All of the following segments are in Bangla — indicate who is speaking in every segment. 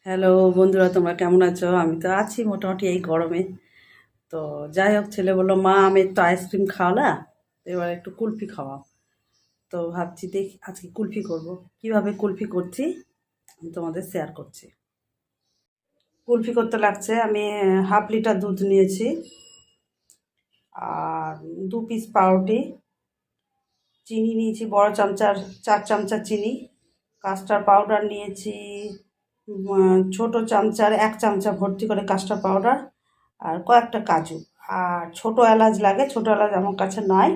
Speaker 1: হ্যালো বন্ধুরা, তোমরা কেমন আছো? আমি তো আছি মোটামুটি এই গরমে। তো যাই হোক, ছেলে বললো মা আমি তো আইসক্রিম খাওয়ালা, এবার একটু কুলফি খাওয়াও। তো ভাবছি দেখি আজকে কুলফি করব। কিভাবে কুলফি করছি আমি তোমাদের শেয়ার করছি। কুলফি করতে লাগছে, আমি হাফ লিটার দুধ নিয়েছি, আর 2 পিস পাউরুটি, চিনি নিয়েছি বড় চামচার 4 চামচা চিনি, কাস্টার্ড পাউডার নিয়েছি ছোট চামচার 1 চামচা ভর্তি করে কাস্টার্ড পাউডার, আর কয়েকটা কাজু, আর ছোট এলাচ লাগে, ছোট এলাচ আমার কাছে নাই,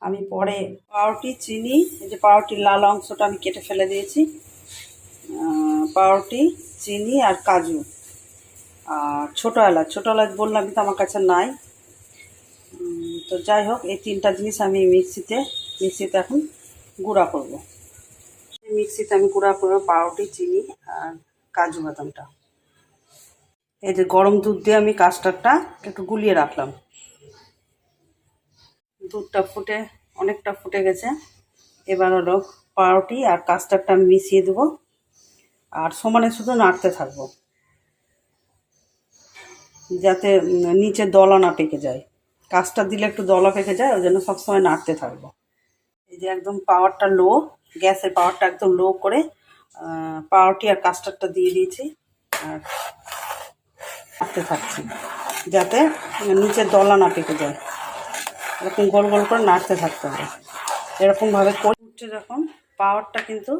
Speaker 1: আমি পরে পাউরুটি চিনি, এই যে পাউরুটির লাল অংশটা আমি কেটে ফেলে দিয়েছি, পাউরুটি চিনি আর কাজু আর ছোট এলাচ বললাম তো আমার কাছে নাই। তো যাই হোক, এই 3টা জিনিস আমি মিক্সিতে এখন গুঁড়া করব। মিক্সিতে আমি গুঁড়া করবো পাউরুটি চিনি আর কাজু বাদামটা। এই যে গরম দুধ দিয়ে আমি কাস্টার্ডটা একটু গুলিয়ে রাখলাম। দুধটা অনেকটা ফুটে গেছে। এবার হলো পাউরুটি আর কাস্টার্ডটা আমি মিশিয়ে দেবো, আর সমানে শুধু নাড়তে থাকবো যাতে নিচে দলা না পেকে যায়। কাস্টার্ড দিলে একটু দলা পেকে যায়, ওই জন্য সবসময় নাড়তে থাকবো। এই যে একদম পাওয়ারটা লো, গ্যাসের পাওয়ারটা একদম লো করে পাউরুটি আর কাস্টার্ডটা দিয়ে দিয়েছি, আর নাড়তে থাকছি যাতে নিচে দলা না পেকে যায়। এরকম গোল গোল করে নাড়তে থাকতে হবে। এরকমভাবে করে উঠছে যখন, পাওয়ারটা কিন্তু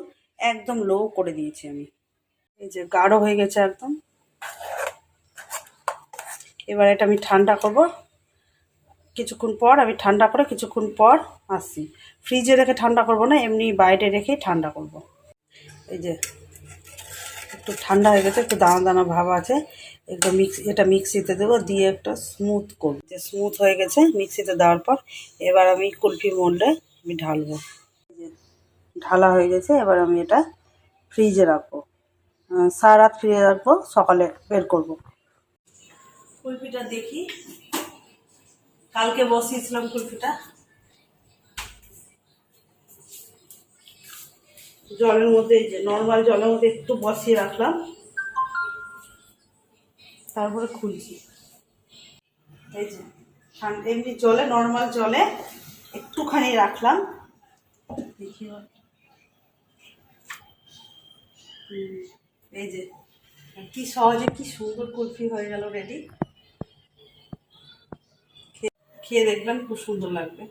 Speaker 1: একদম লো করে দিয়েছি আমি। এই যে গাঢ় হয়ে গেছে একদম। এবার এটা আমি ঠান্ডা করব, কিছুক্ষণ পর আমি ঠান্ডা করে কিছুক্ষণ পর আসছি। ফ্রিজে রেখে ঠান্ডা করব না, এমনি বাইরে রেখেই ঠান্ডা করব। এই যে একটু ঠান্ডা হয়ে গেছে, একটু দানা দানা ভাব আছে, একটু এটা মিক্সিতে দেবো, দিয়ে একটা স্মুথ করব। যে স্মুথ হয়ে গেছে মিক্সিতে দেওয়ার পর, এবার আমি কুলফি মোল্ডে আমি ঢালবো। ঢালা হয়ে গেছে, এবার আমি এটা ফ্রিজে রাখবো, সারা রাত ফ্রিজে রাখবো, সকালে বের করব। কুলফিটা দেখি, কালকে বসিয়েছিলাম কুলফিটা জলের মধ্যে, এই যে নর্মাল জলের মধ্যে একটু বসিয়ে রাখলাম, তারপরে খুলছি। এই যে এমনি জলে, নর্মাল জলে একটুখানি রাখলাম, দেখি এই যে কি সহজে কি সুন্দর কুলফি হয়ে গেল রেডি। খেয়ে দেখবেন, খুব সুন্দর লাগবে।